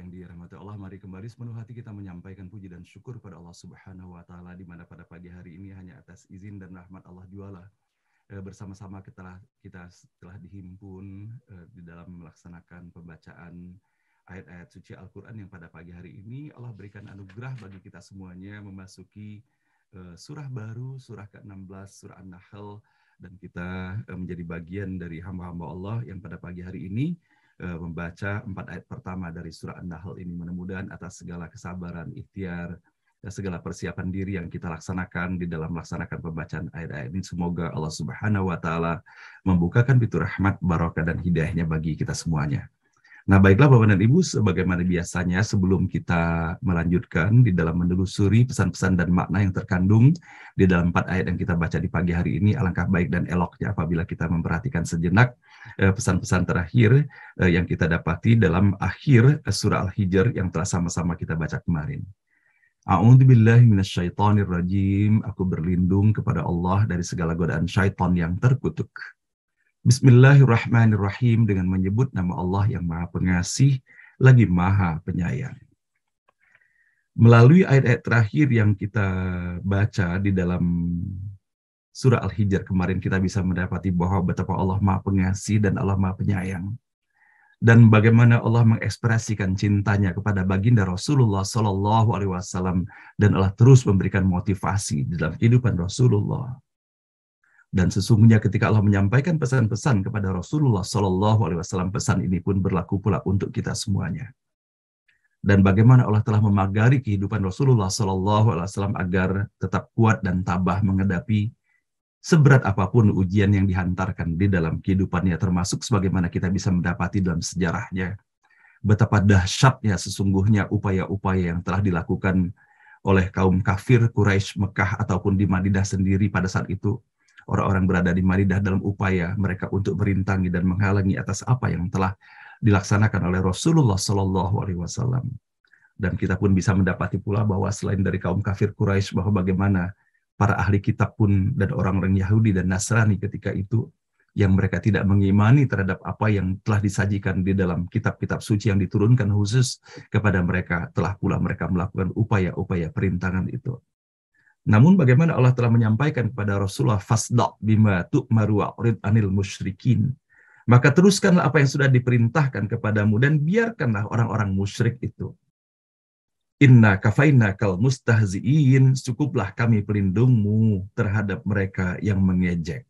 yang dirahmati Allah, mari kembali sepenuh hati kita menyampaikan puji dan syukur pada Allah Subhanahu wa taala, di mana pada pagi hari ini hanya atas izin dan rahmat Allah jualah bersama-sama kita telah dihimpun di dalam melaksanakan pembacaan ayat-ayat suci Al-Qur'an yang pada pagi hari ini Allah berikan anugerah bagi kita semuanya memasuki surah baru, surah ke-16, surah An-Nahl, dan kita menjadi bagian dari hamba-hamba Allah yang pada pagi hari ini membaca 4 ayat pertama dari surah An-Nahl ini. Mudah-mudahan atas segala kesabaran, ikhtiar, dan segala persiapan diri yang kita laksanakan di dalam melaksanakan pembacaan ayat-ayat ini, semoga Allah Subhanahu wa taala membukakan pintu rahmat, barakah dan hidayahnya bagi kita semuanya. Nah, baiklah Bapak dan Ibu, sebagaimana biasanya sebelum kita melanjutkan di dalam menelusuri pesan-pesan dan makna yang terkandung di dalam 4 ayat yang kita baca di pagi hari ini, alangkah baik dan eloknya apabila kita memperhatikan sejenak pesan-pesan terakhir yang kita dapati dalam akhir surah Al-Hijr yang telah sama-sama kita baca kemarin. A'udzubillahi minasyaitonirrajim. Aku berlindung kepada Allah dari segala godaan syaitan yang terkutuk. Bismillahirrahmanirrahim, dengan menyebut nama Allah yang Maha Pengasih lagi Maha Penyayang. Melalui ayat-ayat terakhir yang kita baca di dalam surah Al-Hijr kemarin, kita bisa mendapati bahwa betapa Allah Maha Pengasih dan Allah Maha Penyayang. Dan bagaimana Allah mengekspresikan cintanya kepada baginda Rasulullah SAW, dan Allah terus memberikan motivasi di dalam kehidupan Rasulullah. Dan sesungguhnya ketika Allah menyampaikan pesan-pesan kepada Rasulullah SAW, pesan ini pun berlaku pula untuk kita semuanya. Dan bagaimana Allah telah memagari kehidupan Rasulullah SAW agar tetap kuat dan tabah menghadapi seberat apapun ujian yang dihantarkan di dalam kehidupannya, termasuk sebagaimana kita bisa mendapati dalam sejarahnya betapa dahsyatnya sesungguhnya upaya-upaya yang telah dilakukan oleh kaum kafir Quraisy Mekah ataupun di Madinah sendiri pada saat itu. Orang-orang berada di Madinah dalam upaya mereka untuk merintangi dan menghalangi atas apa yang telah dilaksanakan oleh Rasulullah SAW. Dan kita pun bisa mendapati pula bahwa selain dari kaum kafir Quraisy, bahwa bagaimana para ahli kitab pun dan orang-orang Yahudi dan Nasrani ketika itu yang mereka tidak mengimani terhadap apa yang telah disajikan di dalam kitab-kitab suci yang diturunkan khusus kepada mereka, telah pula mereka melakukan upaya-upaya perintangan itu. Namun bagaimana Allah telah menyampaikan kepada Rasulullah, fasda' bima tu'maru wa'rid anil musyrikin. Maka teruskanlah apa yang sudah diperintahkan kepadamu dan biarkanlah orang-orang musyrik itu. Inna kafaina kal mustahzi'in, cukuplah kami pelindungmu terhadap mereka yang mengejek.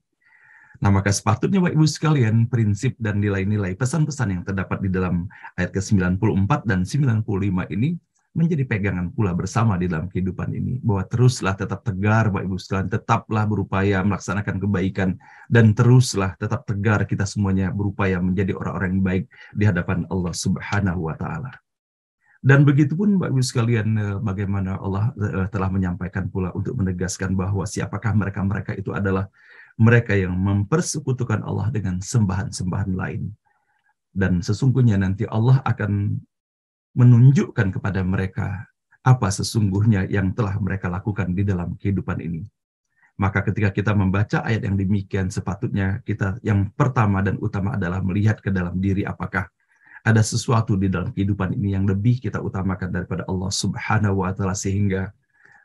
Nah, maka sepatutnya Bapak Ibu sekalian, prinsip dan nilai-nilai pesan-pesan yang terdapat di dalam ayat ke-94 dan 95 ini menjadi pegangan pula bersama di dalam kehidupan ini, bahwa teruslah tetap tegar Bapak Ibu sekalian, tetaplah berupaya melaksanakan kebaikan, dan teruslah tetap tegar kita semuanya berupaya menjadi orang-orang yang baik di hadapan Allah Subhanahu wa taala. Dan begitu pun Bapak Ibu sekalian, bagaimana Allah telah menyampaikan pula untuk menegaskan bahwa siapakah mereka itu adalah mereka yang mempersekutukan Allah dengan sembahan-sembahan lain. Dan sesungguhnya nanti Allah akan menunjukkan kepada mereka apa sesungguhnya yang telah mereka lakukan di dalam kehidupan ini. Maka ketika kita membaca ayat yang demikian, sepatutnya kita yang pertama dan utama adalah melihat ke dalam diri, apakah ada sesuatu di dalam kehidupan ini yang lebih kita utamakan daripada Allah Subhanahu wa taala, sehingga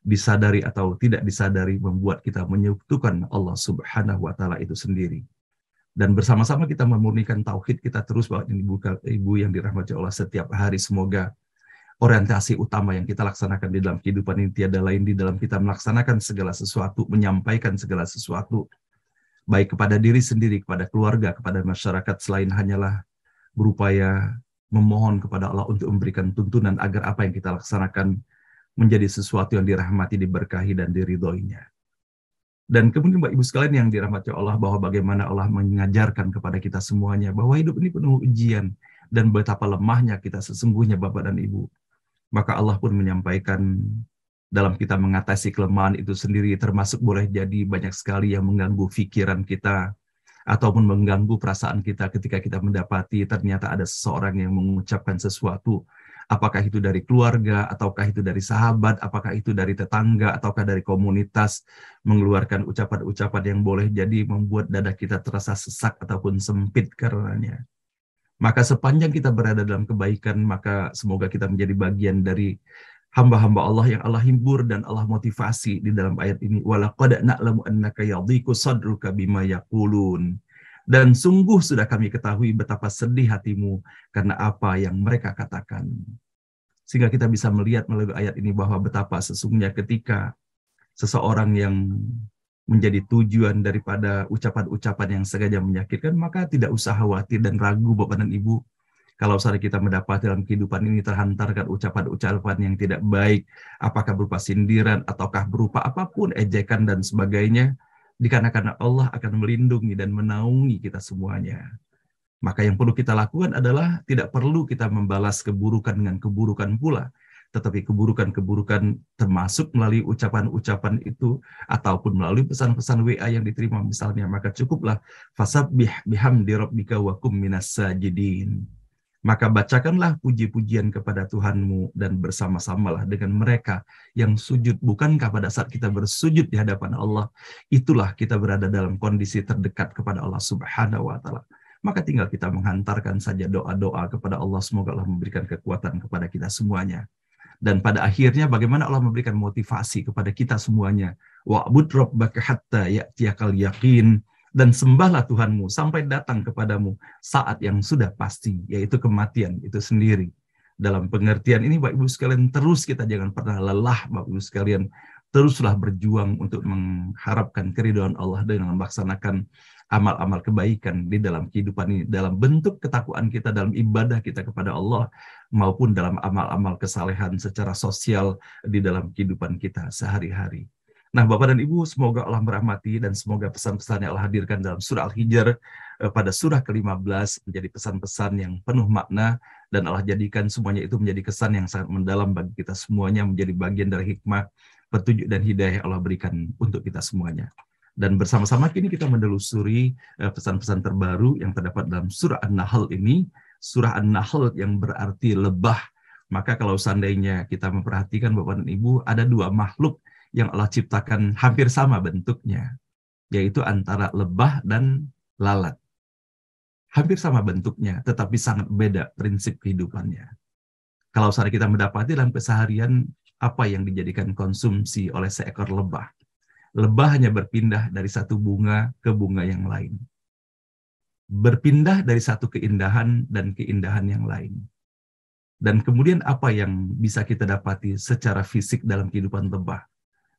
disadari atau tidak disadari membuat kita menyekutukan Allah Subhanahu wa taala itu sendiri. Dan bersama-sama kita memurnikan tauhid kita terus, Bapak dan Ibu yang dirahmati Allah, setiap hari. Semoga orientasi utama yang kita laksanakan di dalam kehidupan ini tiada lain di dalam kita melaksanakan segala sesuatu, menyampaikan segala sesuatu, baik kepada diri sendiri, kepada keluarga, kepada masyarakat, selain hanyalah berupaya memohon kepada Allah untuk memberikan tuntunan agar apa yang kita laksanakan menjadi sesuatu yang dirahmati, diberkahi, dan diridhoinya. Dan kemudian Bapak Ibu sekalian yang dirahmati Allah, bahwa bagaimana Allah mengajarkan kepada kita semuanya bahwa hidup ini penuh ujian dan betapa lemahnya kita sesungguhnya Bapak dan Ibu. Maka Allah pun menyampaikan dalam kita mengatasi kelemahan itu sendiri, termasuk boleh jadi banyak sekali yang mengganggu pikiran kita ataupun mengganggu perasaan kita ketika kita mendapati ternyata ada seseorang yang mengucapkan sesuatu, apakah itu dari keluarga, ataukah itu dari sahabat, apakah itu dari tetangga, ataukah dari komunitas, mengeluarkan ucapan-ucapan yang boleh jadi membuat dada kita terasa sesak ataupun sempit karenanya. Maka sepanjang kita berada dalam kebaikan, maka semoga kita menjadi bagian dari hamba-hamba Allah yang Allah hibur dan Allah motivasi di dalam ayat ini. Walaqad na'lamu annaka yadhiqu sadruka bima yaqulun. Dan sungguh sudah kami ketahui betapa sedih hatimu karena apa yang mereka katakan. Sehingga kita bisa melihat melalui ayat ini bahwa betapa sesungguhnya ketika seseorang yang menjadi tujuan daripada ucapan-ucapan yang sengaja menyakitkan, maka tidak usah khawatir dan ragu Bapak dan Ibu. Kalau saat kita mendapat dalam kehidupan ini terhantarkan ucapan-ucapan yang tidak baik, apakah berupa sindiran, ataukah berupa apapun, ejekan dan sebagainya, dikarenakan Allah akan melindungi dan menaungi kita semuanya. Maka yang perlu kita lakukan adalah tidak perlu kita membalas keburukan dengan keburukan pula, tetapi keburukan-keburukan termasuk melalui ucapan-ucapan itu ataupun melalui pesan-pesan WA yang diterima misalnya, maka cukuplah fasabbih bihamdi rabbika wa kum minas sajidin. Maka bacakanlah puji-pujian kepada Tuhanmu dan bersama-samalah dengan mereka yang sujud. Bukankah pada saat kita bersujud di hadapan Allah, itulah kita berada dalam kondisi terdekat kepada Allah Subhanahu wa Ta'ala. Maka tinggal kita menghantarkan saja doa-doa kepada Allah, semoga Allah memberikan kekuatan kepada kita semuanya. Dan pada akhirnya bagaimana Allah memberikan motivasi kepada kita semuanya. Wa'bud rabbaka hatta ya'tiyakal yaqin. Dan sembahlah Tuhanmu sampai datang kepadamu saat yang sudah pasti, yaitu kematian itu sendiri. Dalam pengertian ini, Bapak Ibu sekalian, terus kita jangan pernah lelah, Bapak Ibu sekalian. Teruslah berjuang untuk mengharapkan keridhaan Allah dengan melaksanakan amal-amal kebaikan di dalam kehidupan ini, dalam bentuk ketakwaan kita, dalam ibadah kita kepada Allah, maupun dalam amal-amal kesalehan secara sosial di dalam kehidupan kita sehari-hari. Nah, Bapak dan Ibu, semoga Allah merahmati dan semoga pesan-pesan yang Allah hadirkan dalam surah Al-Hijr pada surah ke-15 menjadi pesan-pesan yang penuh makna, dan Allah jadikan semuanya itu menjadi kesan yang sangat mendalam bagi kita semuanya, menjadi bagian dari hikmah, petunjuk dan hidayah yang Allah berikan untuk kita semuanya. Dan bersama-sama kini kita menelusuri pesan-pesan terbaru yang terdapat dalam surah An-Nahl ini. Surah An-Nahl yang berarti lebah. Maka kalau seandainya kita memperhatikan Bapak dan Ibu, ada dua makhluk yang Allah ciptakan hampir sama bentuknya, yaitu antara lebah dan lalat. Hampir sama bentuknya, tetapi sangat beda prinsip kehidupannya. Kalau seandainya kita mendapati dalam keseharian, apa yang dijadikan konsumsi oleh seekor lebah? Lebah hanya berpindah dari satu bunga ke bunga yang lain. Berpindah dari satu keindahan dan keindahan yang lain. Dan kemudian apa yang bisa kita dapati secara fisik dalam kehidupan lebah?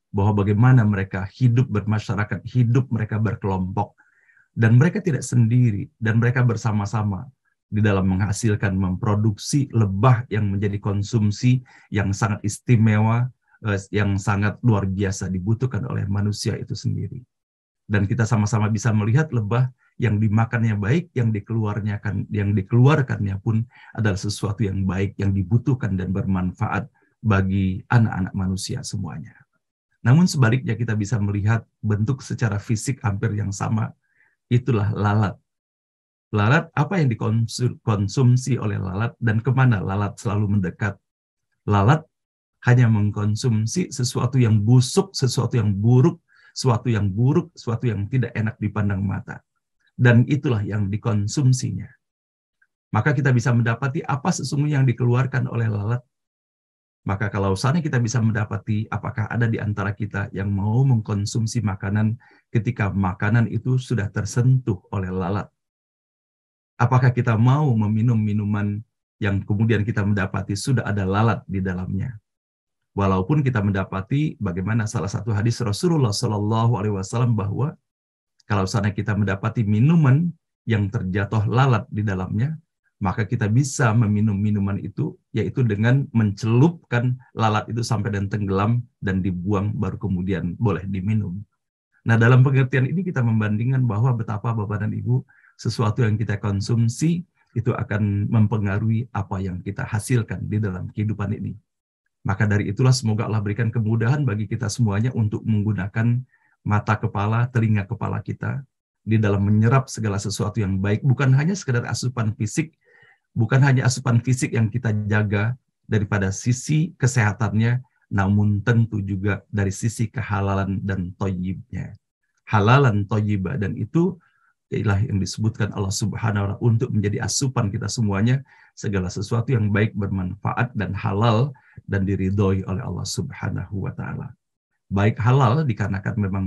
Bahwa bagaimana mereka hidup bermasyarakat, hidup mereka berkelompok, dan mereka tidak sendiri, dan mereka bersama-sama di dalam menghasilkan, memproduksi lebah yang menjadi konsumsi yang sangat istimewa, yang sangat luar biasa dibutuhkan oleh manusia itu sendiri. Dan kita sama-sama bisa melihat lebah yang dimakannya baik, yang dikeluarkannya pun adalah sesuatu yang baik, yang dibutuhkan dan bermanfaat bagi anak-anak manusia semuanya. Namun sebaliknya kita bisa melihat bentuk secara fisik hampir yang sama, itulah lalat. Lalat, apa yang dikonsumsi oleh lalat dan kemana lalat selalu mendekat? Lalat hanya mengkonsumsi sesuatu yang busuk, sesuatu yang buruk, sesuatu yang tidak enak dipandang mata. Dan itulah yang dikonsumsinya. Maka kita bisa mendapati apa sesungguhnya yang dikeluarkan oleh lalat. Maka kalau saatnya kita bisa mendapati apakah ada di antara kita yang mau mengkonsumsi makanan ketika makanan itu sudah tersentuh oleh lalat. Apakah kita mau meminum minuman yang kemudian kita mendapati sudah ada lalat di dalamnya. Walaupun kita mendapati bagaimana salah satu hadis Rasulullah SAW bahwa kalau seandainya kita mendapati minuman yang terjatuh lalat di dalamnya, maka kita bisa meminum minuman itu, yaitu dengan mencelupkan lalat itu sampai dan tenggelam dan dibuang, baru kemudian boleh diminum. Nah, dalam pengertian ini kita membandingkan bahwa betapa Bapak dan Ibu, sesuatu yang kita konsumsi itu akan mempengaruhi apa yang kita hasilkan di dalam kehidupan ini. Maka dari itulah semoga Allah berikan kemudahan bagi kita semuanya untuk menggunakan mata kepala, telinga kepala kita di dalam menyerap segala sesuatu yang baik, bukan hanya sekedar asupan fisik, bukan hanya asupan fisik yang kita jaga daripada sisi kesehatannya, namun tentu juga dari sisi kehalalan dan thayyibnya. Halalan thayyibah, dan itu Ialah yang disebutkan Allah Subhanahu wa Ta'ala untuk menjadi asupan kita semuanya, segala sesuatu yang baik, bermanfaat dan halal dan diridhoi oleh Allah Subhanahu wa Ta'ala. Baik halal dikarenakan memang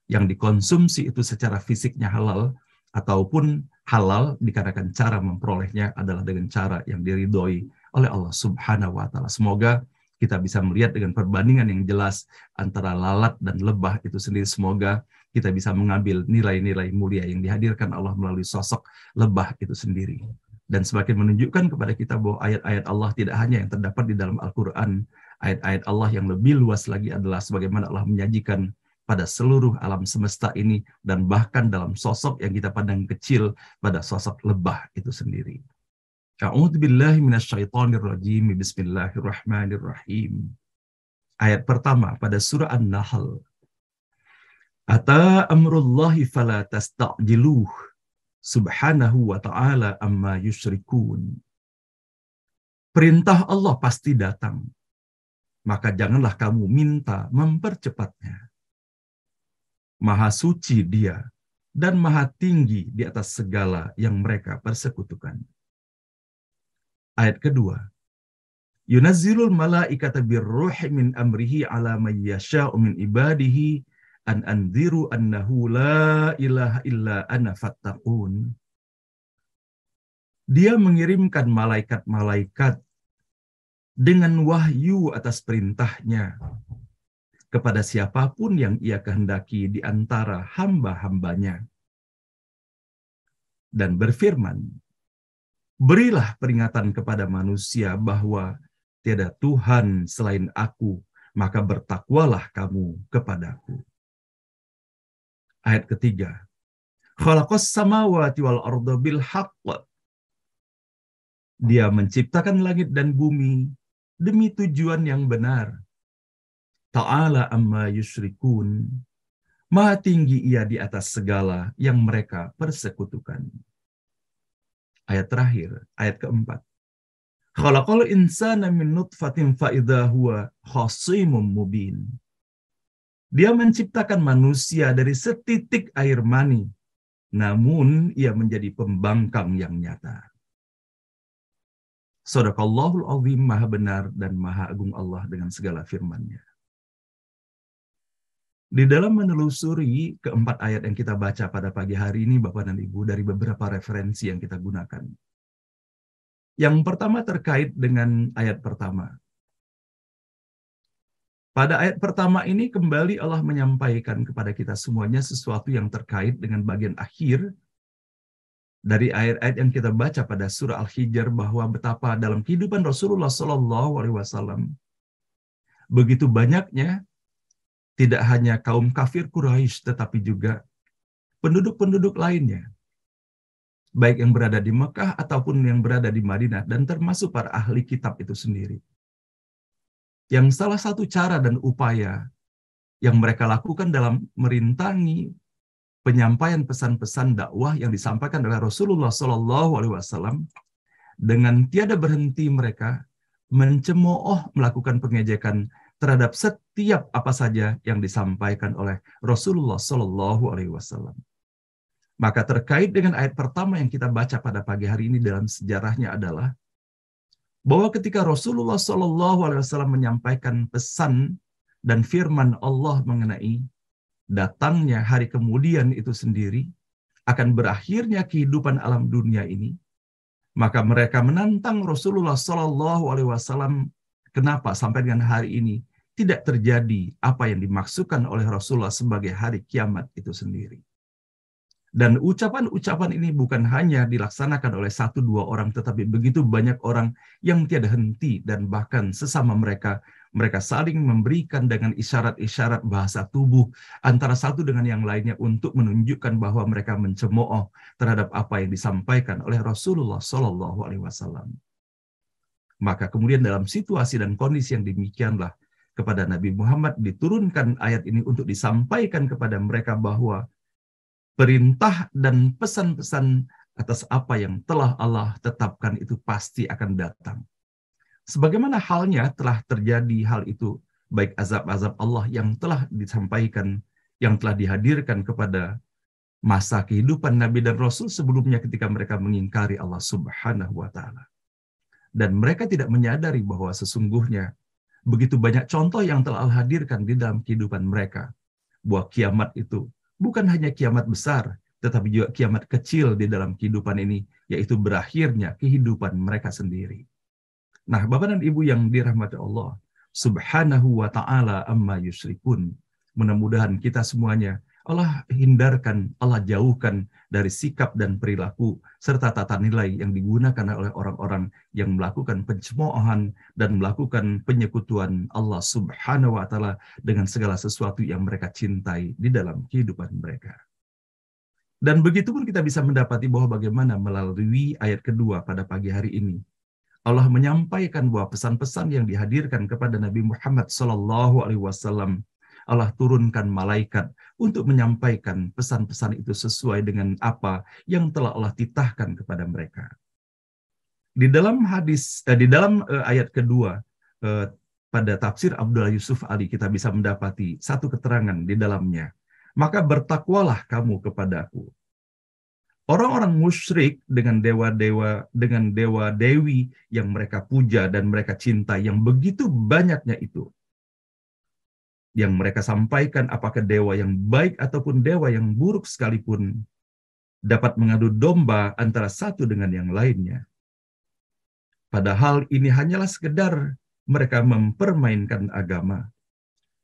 yang dikonsumsi itu secara fisiknya halal, ataupun halal dikarenakan cara memperolehnya adalah dengan cara yang diridhoi oleh Allah Subhanahu wa Ta'ala. Semoga kita bisa melihat dengan perbandingan yang jelas antara lalat dan lebah itu sendiri. Semoga kita bisa mengambil nilai-nilai mulia yang dihadirkan Allah melalui sosok lebah itu sendiri. Dan semakin menunjukkan kepada kita bahwa ayat-ayat Allah tidak hanya yang terdapat di dalam Al-Quran, ayat-ayat Allah yang lebih luas lagi adalah sebagaimana Allah menyajikan pada seluruh alam semesta ini, dan bahkan dalam sosok yang kita pandang kecil pada sosok lebah itu sendiri. A'udzubillahi minasyaitonirrajim. Bismillahirrahmanirrahim. Ayat pertama pada surah An-Nahl. Ata amrullahi fala tasta'jiluh. Subhanahu wa ta'ala amma yusyrikun. Perintah Allah pasti datang, maka janganlah kamu minta mempercepatnya. Maha suci Dia dan maha tinggi di atas segala yang mereka persekutukan. Ayat kedua. Yunazzilul malaikata birruhi min amrihi ala man yasha'u min ibadihi an anziru annahu la ilaha illa ana fattaqun. Dia mengirimkan malaikat-malaikat dengan wahyu atas perintahnya kepada siapapun yang ia kehendaki di antara hamba-hambanya. Dan berfirman, berilah peringatan kepada manusia bahwa tiada Tuhan selain aku, maka bertakwalah kamu kepadaku. Ayat ketiga. Khalaqas samawati wal arda bil haqq. Dia menciptakan langit dan bumi demi tujuan yang benar. Ta'ala amma yusyrikun. Maha tinggi Ia di atas segala yang mereka persekutukan. Ayat terakhir, ayat keempat. Khalaqal insana min nutfatin fa idza huwa khasimun mubin. Dia menciptakan manusia dari setitik air mani, namun ia menjadi pembangkang yang nyata. Shadaqallahul azim, maha benar dan maha agung Allah dengan segala firman-Nya. Di dalam menelusuri keempat ayat yang kita baca pada pagi hari ini, Bapak dan Ibu, dari beberapa referensi yang kita gunakan. Yang pertama terkait dengan ayat pertama. Pada ayat pertama ini kembali Allah menyampaikan kepada kita semuanya sesuatu yang terkait dengan bagian akhir dari ayat-ayat yang kita baca pada surah Al-Hijr, bahwa betapa dalam kehidupan Rasulullah SAW begitu banyaknya tidak hanya kaum kafir Quraisy tetapi juga penduduk-penduduk lainnya, baik yang berada di Mekah ataupun yang berada di Madinah, dan termasuk para ahli kitab itu sendiri. Yang salah satu cara dan upaya yang mereka lakukan dalam merintangi penyampaian pesan-pesan dakwah yang disampaikan oleh Rasulullah SAW, dengan tiada berhenti mereka mencemooh, melakukan pengejekan terhadap setiap apa saja yang disampaikan oleh Rasulullah SAW. Maka terkait dengan ayat pertama yang kita baca pada pagi hari ini dalam sejarahnya adalah bahwa ketika Rasulullah SAW menyampaikan pesan dan firman Allah mengenai datangnya hari kemudian itu sendiri, akan berakhirnya kehidupan alam dunia ini, maka mereka menantang Rasulullah SAW, kenapa sampai dengan hari ini tidak terjadi apa yang dimaksudkan oleh Rasulullah sebagai hari kiamat itu sendiri. Dan ucapan-ucapan ini bukan hanya dilaksanakan oleh 1-2 orang, tetapi begitu banyak orang yang tiada henti, dan bahkan sesama mereka saling memberikan dengan isyarat-isyarat bahasa tubuh antara satu dengan yang lainnya untuk menunjukkan bahwa mereka mencemooh terhadap apa yang disampaikan oleh Rasulullah SAW. Maka kemudian dalam situasi dan kondisi yang demikianlah kepada Nabi Muhammad diturunkan ayat ini untuk disampaikan kepada mereka bahwa perintah dan pesan-pesan atas apa yang telah Allah tetapkan itu pasti akan datang. Sebagaimana halnya telah terjadi hal itu, baik azab-azab Allah yang telah disampaikan, yang telah dihadirkan kepada masa kehidupan Nabi dan Rasul sebelumnya ketika mereka mengingkari Allah Subhanahu wa Ta'ala. Dan mereka tidak menyadari bahwa sesungguhnya begitu banyak contoh yang telah Allah hadirkan di dalam kehidupan mereka. Bahwa kiamat itu bukan hanya kiamat besar, tetapi juga kiamat kecil di dalam kehidupan ini, yaitu berakhirnya kehidupan mereka sendiri. Nah, Bapak dan Ibu yang dirahmati Allah Subhanahu wa Ta'ala amma yusyrikun. Mudah-mudahan kita semuanya Allah hindarkan, Allah jauhkan dari sikap dan perilaku serta tata nilai yang digunakan oleh orang-orang yang melakukan pencemoohan dan melakukan penyekutuan Allah Subhanahu wa Ta'ala dengan segala sesuatu yang mereka cintai di dalam kehidupan mereka. Dan begitu pun kita bisa mendapati bahwa bagaimana melalui ayat kedua pada pagi hari ini Allah menyampaikan bahwa pesan-pesan yang dihadirkan kepada Nabi Muhammad SAW, Allah turunkan malaikat untuk menyampaikan pesan-pesan itu sesuai dengan apa yang telah Allah titahkan kepada mereka. Di dalam ayat kedua pada tafsir Abdullah Yusuf Ali kita bisa mendapati satu keterangan di dalamnya. Maka bertakwalah kamu kepadaku. Orang-orang musyrik dengan dewa-dewi yang mereka puja dan mereka cintai yang begitu banyaknya itu, yang mereka sampaikan apakah dewa yang baik ataupun dewa yang buruk sekalipun dapat mengadu domba antara satu dengan yang lainnya. Padahal ini hanyalah sekedar mereka mempermainkan agama.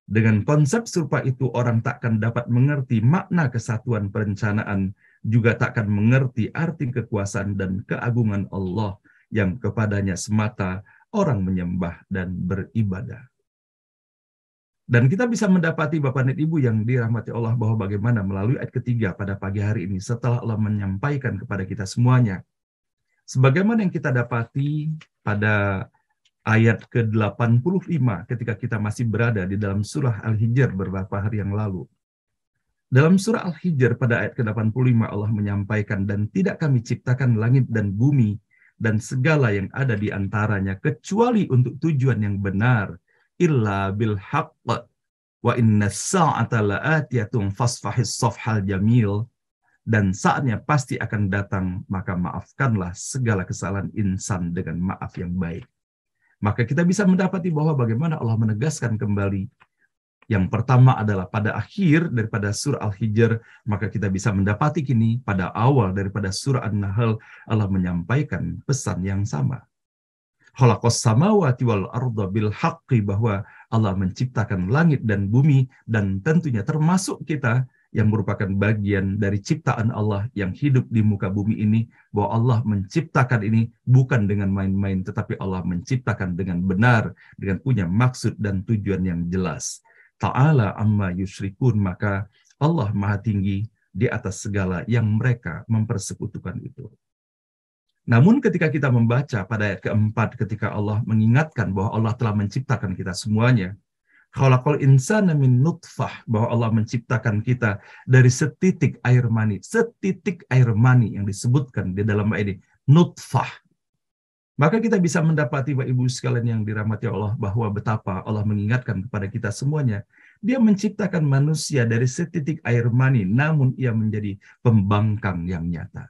Dengan konsep serupa itu orang takkan dapat mengerti makna kesatuan perencanaan, juga takkan mengerti arti kekuasaan dan keagungan Allah yang kepadanya semata orang menyembah dan beribadah. Dan kita bisa mendapati Bapak dan Ibu yang dirahmati Allah bahwa bagaimana melalui ayat ketiga pada pagi hari ini setelah Allah menyampaikan kepada kita semuanya. Sebagaimana yang kita dapati pada ayat ke-85 ketika kita masih berada di dalam surah Al-Hijr beberapa hari yang lalu. Dalam surah Al-Hijr pada ayat ke-85 Allah menyampaikan, dan tidak kami ciptakan langit dan bumi dan segala yang ada di antaranya kecuali untuk tujuan yang benar, illa bil haqq wa inna sa'ata la'atiyatun fasfahis safhal jamil, dan saatnya pasti akan datang, maka maafkanlah segala kesalahan insan dengan maaf yang baik. Maka kita bisa mendapati bahwa bagaimana Allah menegaskan kembali. Yang pertama adalah pada akhir daripada surah Al-Hijr, maka kita bisa mendapati kini pada awal daripada surah An-Nahl Allah menyampaikan pesan yang sama. Khalaqas samawati wal arda bil haqqi, bahwa Allah menciptakan langit dan bumi, dan tentunya termasuk kita yang merupakan bagian dari ciptaan Allah yang hidup di muka bumi ini, bahwa Allah menciptakan ini bukan dengan main-main, tetapi Allah menciptakan dengan benar, dengan punya maksud dan tujuan yang jelas. Ta'ala amma yusyrikun, maka Allah maha tinggi di atas segala yang mereka mempersekutukan itu. Namun ketika kita membaca pada ayat keempat, ketika Allah mengingatkan bahwa Allah telah menciptakan kita semuanya, khalaqal insana min nutfah, bahwa Allah menciptakan kita dari setitik air mani yang disebutkan di dalam ayat ini, nutfah. Maka kita bisa mendapati Bapak Ibu sekalian yang dirahmati Allah bahwa betapa Allah mengingatkan kepada kita semuanya. Dia menciptakan manusia dari setitik air mani, namun ia menjadi pembangkang yang nyata.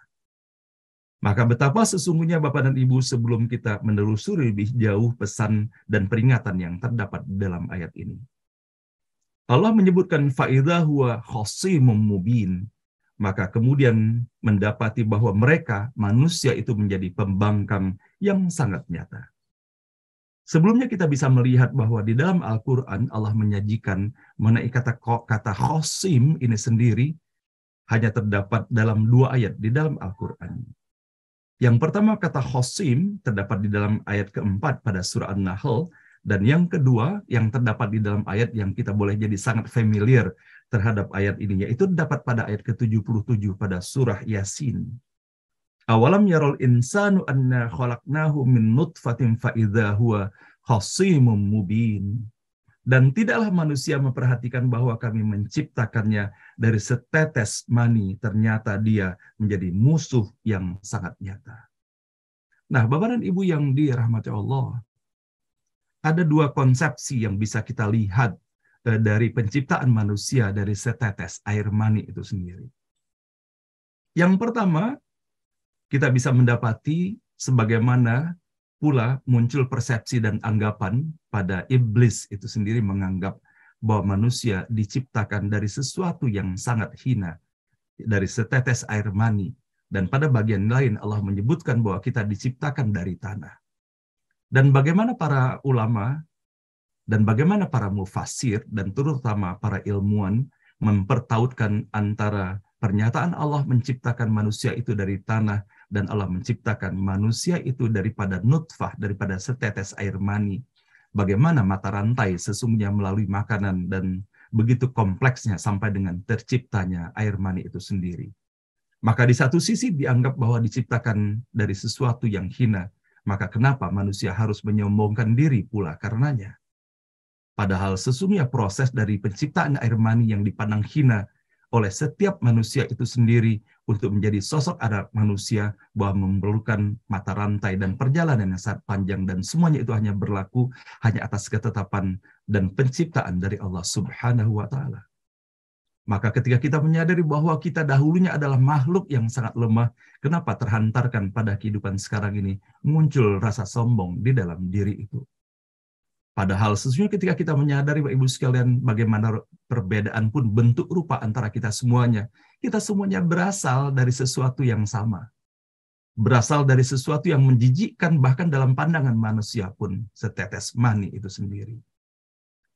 Maka betapa sesungguhnya Bapak dan Ibu sebelum kita menelusuri lebih jauh pesan dan peringatan yang terdapat dalam ayat ini. Allah menyebutkan fa'idha huwa khasimun mubin. Maka kemudian mendapati bahwa mereka, manusia itu menjadi pembangkang yang sangat nyata. Sebelumnya kita bisa melihat bahwa di dalam Al-Quran Allah menyajikan mengenai kata khosim ini sendiri hanya terdapat dalam 2 ayat di dalam Al-Quran. Yang pertama kata khosim terdapat di dalam ayat keempat pada surah An-Nahl, dan yang kedua yang terdapat di dalam ayat yang kita boleh jadi sangat familiar terhadap ayat ini, yaitu dapat pada ayat ke-77 pada surah Yasin. Awalam yarul insanu anna khalaqnahu min nutfatin fa idza huwa khasimun mubin. Dan tidaklah manusia memperhatikan bahwa kami menciptakannya dari setetes mani, ternyata dia menjadi musuh yang sangat nyata. Nah, Bapak dan Ibu yang dirahmati Allah, ada 2 konsepsi yang bisa kita lihat dari penciptaan manusia dari setetes air mani itu sendiri. Yang pertama, kita bisa mendapati sebagaimana pula muncul persepsi dan anggapan pada iblis itu sendiri menganggap bahwa manusia diciptakan dari sesuatu yang sangat hina, dari setetes air mani. Dan pada bagian lain Allah menyebutkan bahwa kita diciptakan dari tanah. Dan bagaimana para ulama dan bagaimana para mufassir dan terutama para ilmuwan mempertautkan antara pernyataan Allah menciptakan manusia itu dari tanah dan Allah menciptakan manusia itu daripada nutfah, daripada setetes air mani. Bagaimana mata rantai sesungguhnya melalui makanan dan begitu kompleksnya sampai dengan terciptanya air mani itu sendiri. Maka di satu sisi dianggap bahwa diciptakan dari sesuatu yang hina, maka kenapa manusia harus menyombongkan diri pula karenanya? Padahal sesungguhnya proses dari penciptaan air mani yang dipandang hina oleh setiap manusia itu sendiri untuk menjadi sosok anak manusia bahwa memerlukan mata rantai dan perjalanan yang sangat panjang dan semuanya itu hanya berlaku hanya atas ketetapan dan penciptaan dari Allah Subhanahu wa Ta'ala. Maka ketika kita menyadari bahwa kita dahulunya adalah makhluk yang sangat lemah, kenapa terhantarkan pada kehidupan sekarang ini muncul rasa sombong di dalam diri itu? Padahal sesungguhnya ketika kita menyadari Bapak Ibu sekalian bagaimana perbedaan pun bentuk rupa antara kita semuanya berasal dari sesuatu yang sama. Berasal dari sesuatu yang menjijikkan bahkan dalam pandangan manusia pun, setetes mani itu sendiri.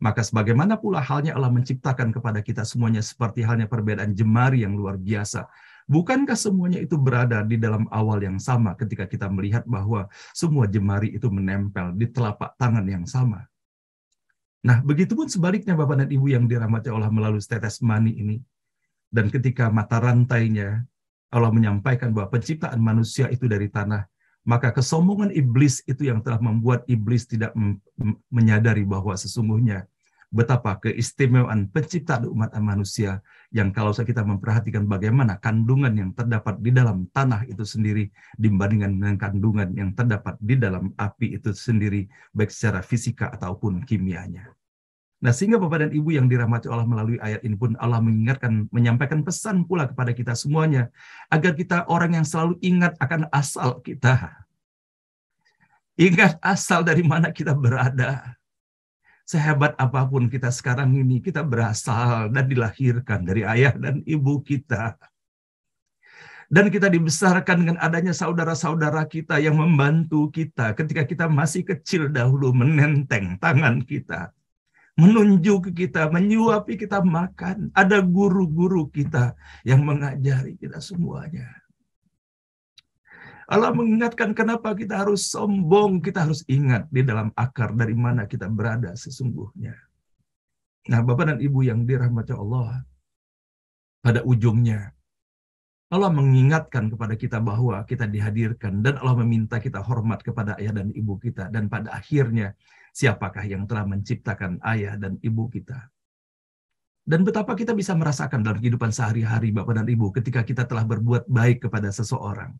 Maka sebagaimana pula halnya Allah menciptakan kepada kita semuanya seperti halnya perbedaan jemari yang luar biasa. Bukankah semuanya itu berada di dalam awal yang sama ketika kita melihat bahwa semua jemari itu menempel di telapak tangan yang sama? Nah, begitupun sebaliknya Bapak dan Ibu yang dirahmati Allah melalui setetes mani ini. Dan ketika mata rantainya Allah menyampaikan bahwa penciptaan manusia itu dari tanah, maka kesombongan iblis itu yang telah membuat iblis tidak menyadari bahwa sesungguhnya betapa keistimewaan penciptaan umat manusia yang kalau kita memperhatikan bagaimana kandungan yang terdapat di dalam tanah itu sendiri dibandingkan dengan kandungan yang terdapat di dalam api itu sendiri baik secara fisika ataupun kimianya. Nah, sehingga Bapak dan Ibu yang dirahmati Allah melalui ayat ini pun Allah menyampaikan pesan pula kepada kita semuanya agar kita orang yang selalu ingat akan asal kita. Ingat asal dari mana kita berada. Sehebat apapun kita sekarang ini, kita berasal dan dilahirkan dari ayah dan ibu kita. Dan kita dibesarkan dengan adanya saudara-saudara kita yang membantu kita ketika kita masih kecil dahulu, menenteng tangan kita, menunjuk kita, menyuapi kita makan. Ada guru-guru kita yang mengajari kita semuanya. Allah mengingatkan kenapa kita harus sombong, kita harus ingat di dalam akar dari mana kita berada sesungguhnya. Nah, Bapak dan Ibu yang dirahmati Allah, pada ujungnya Allah mengingatkan kepada kita bahwa kita dihadirkan dan Allah meminta kita hormat kepada ayah dan ibu kita. Dan pada akhirnya, siapakah yang telah menciptakan ayah dan ibu kita? Dan betapa kita bisa merasakan dalam kehidupan sehari-hari Bapak dan Ibu ketika kita telah berbuat baik kepada seseorang.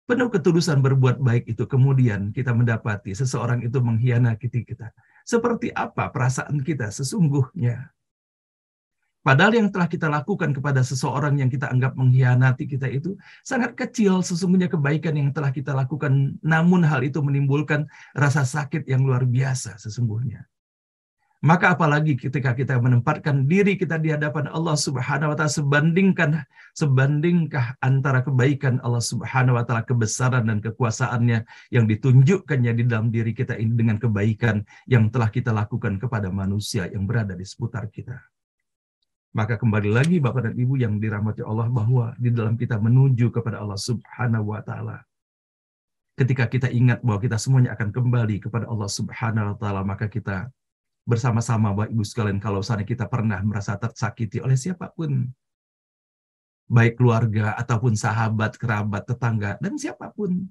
Penuh ketulusan berbuat baik itu, kemudian kita mendapati seseorang itu mengkhianati kita. Seperti apa perasaan kita sesungguhnya? Padahal yang telah kita lakukan kepada seseorang yang kita anggap mengkhianati kita itu sangat kecil sesungguhnya kebaikan yang telah kita lakukan. Namun hal itu menimbulkan rasa sakit yang luar biasa sesungguhnya. Maka apalagi ketika kita menempatkan diri kita di hadapan Allah Subhanahu wa Ta'ala, sebandingkah antara kebaikan Allah Subhanahu wa Ta'ala, kebesaran dan kekuasaannya yang ditunjukkannya di dalam diri kita ini dengan kebaikan yang telah kita lakukan kepada manusia yang berada di seputar kita. Maka kembali lagi Bapak dan Ibu yang dirahmati Allah bahwa di dalam kita menuju kepada Allah Subhanahu wa Ta'ala, ketika kita ingat bahwa kita semuanya akan kembali kepada Allah Subhanahu wa Ta'ala, maka kita bersama-sama Bapak Ibu sekalian, kalau sana kita pernah merasa tersakiti oleh siapapun, baik keluarga ataupun sahabat, kerabat, tetangga, dan siapapun,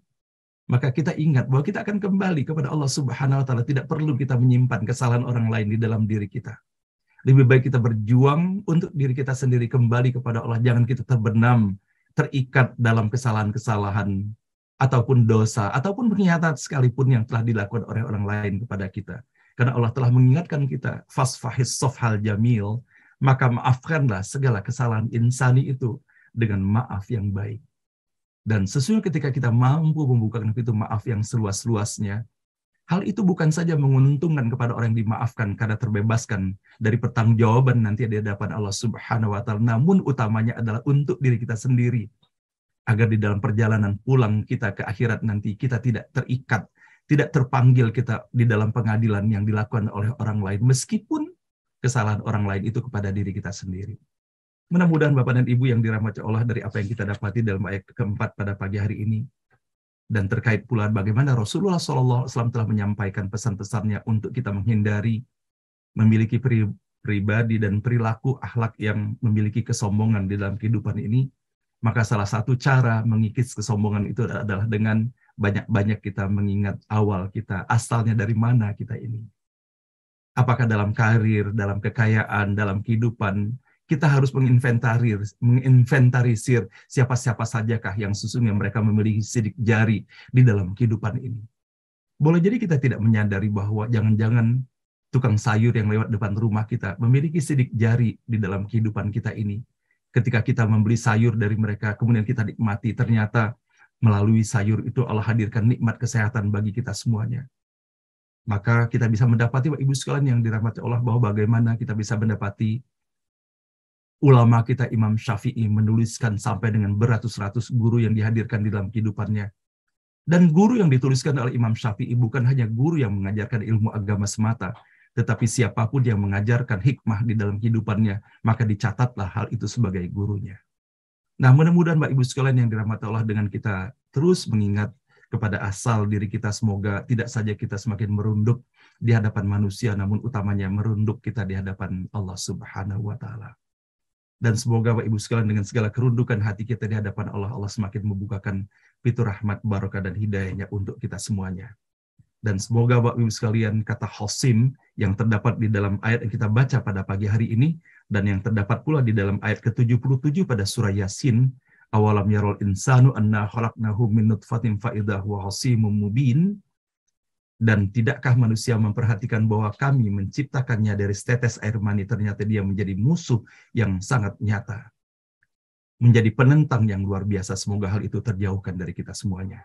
maka kita ingat bahwa kita akan kembali kepada Allah Subhanahu wa Ta'ala. Tidak perlu kita menyimpan kesalahan orang lain di dalam diri kita. Lebih baik kita berjuang untuk diri kita sendiri kembali kepada Allah. Jangan kita terbenam, terikat dalam kesalahan-kesalahan ataupun dosa ataupun pengkhianatan sekalipun yang telah dilakukan oleh orang lain kepada kita. Karena Allah telah mengingatkan kita, fasfahis sofhal jamil, maka maafkanlah segala kesalahan insani itu dengan maaf yang baik. Dan sesungguhnya ketika kita mampu membukakan pintu maaf yang seluas-luasnya, hal itu bukan saja menguntungkan kepada orang yang dimaafkan karena terbebaskan dari pertanggungjawaban nanti di hadapan Allah Subhanahu wa taala, namun utamanya adalah untuk diri kita sendiri, agar di dalam perjalanan pulang kita ke akhirat nanti kita tidak terikat, tidak terpanggil kita di dalam pengadilan yang dilakukan oleh orang lain, meskipun kesalahan orang lain itu kepada diri kita sendiri. Mudah-mudahan Bapak dan Ibu yang dirahmati Allah, dari apa yang kita dapati dalam ayat keempat pada pagi hari ini, dan terkait pula bagaimana Rasulullah SAW telah menyampaikan pesan-pesannya untuk kita menghindari memiliki pribadi dan perilaku akhlak yang memiliki kesombongan di dalam kehidupan ini, maka salah satu cara mengikis kesombongan itu adalah dengan banyak-banyak kita mengingat awal kita, asalnya dari mana kita ini. Apakah dalam karir, dalam kekayaan, dalam kehidupan, kita harus menginventarisir siapa-siapa sajakah yang sesungguhnya mereka memiliki sidik jari di dalam kehidupan ini. Boleh jadi kita tidak menyadari bahwa jangan-jangan tukang sayur yang lewat depan rumah kita memiliki sidik jari di dalam kehidupan kita ini. Ketika kita membeli sayur dari mereka, kemudian kita nikmati, ternyata melalui sayur itu Allah hadirkan nikmat kesehatan bagi kita semuanya. Maka kita bisa mendapati, Bapak Ibu sekalian yang dirahmati Allah, bahwa bagaimana kita bisa mendapati ulama kita Imam Syafi'i menuliskan sampai dengan beratus-ratus guru yang dihadirkan di dalam kehidupannya. Dan guru yang dituliskan oleh Imam Syafi'i bukan hanya guru yang mengajarkan ilmu agama semata, tetapi siapapun yang mengajarkan hikmah di dalam kehidupannya, maka dicatatlah hal itu sebagai gurunya. Nah, mudah-mudahan Bapak Ibu sekalian yang dirahmati Allah, dengan kita terus mengingat kepada asal diri kita, semoga tidak saja kita semakin merunduk di hadapan manusia, namun utamanya merunduk kita di hadapan Allah Subhanahu wa taala. Dan semoga Bapak Ibu sekalian dengan segala kerundukan hati kita di hadapan Allah, Allah semakin membukakan pintu rahmat, barokah, dan hidayahnya untuk kita semuanya. Dan semoga Bapak Ibu sekalian kata Hosim yang terdapat di dalam ayat yang kita baca pada pagi hari ini, dan yang terdapat pula di dalam ayat ke-77 pada surah Yasin, awalam yarul insanu anna khalaqnahu min nutfatin fa idza huwa hasimun mubin. Dan tidakkah manusia memperhatikan bahwa kami menciptakannya dari setetes air mani, ternyata dia menjadi musuh yang sangat nyata, menjadi penentang yang luar biasa. Semoga hal itu terjauhkan dari kita semuanya.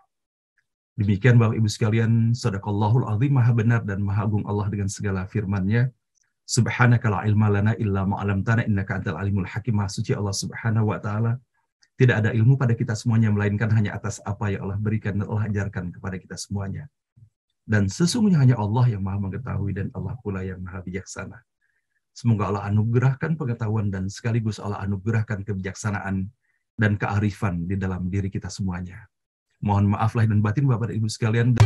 Demikian Bapak Ibu sekalian, sadaqallahul azim, maha benar dan maha agung Allah dengan segala firman-Nya. Subhanaka la ilma lana illa ma 'allamtana innaka antal alimul hakim. Maha suci Allah Subhanahu wa taala. Tidak ada ilmu pada kita semuanya melainkan hanya atas apa yang Allah berikan dan Allah ajarkan kepada kita semuanya. Dan sesungguhnya hanya Allah yang maha mengetahui dan Allah pula yang maha bijaksana. Semoga Allah anugerahkan pengetahuan dan sekaligus Allah anugerahkan kebijaksanaan dan kearifan di dalam diri kita semuanya. Mohon maaf lahir dan batin Bapak dan Ibu sekalian.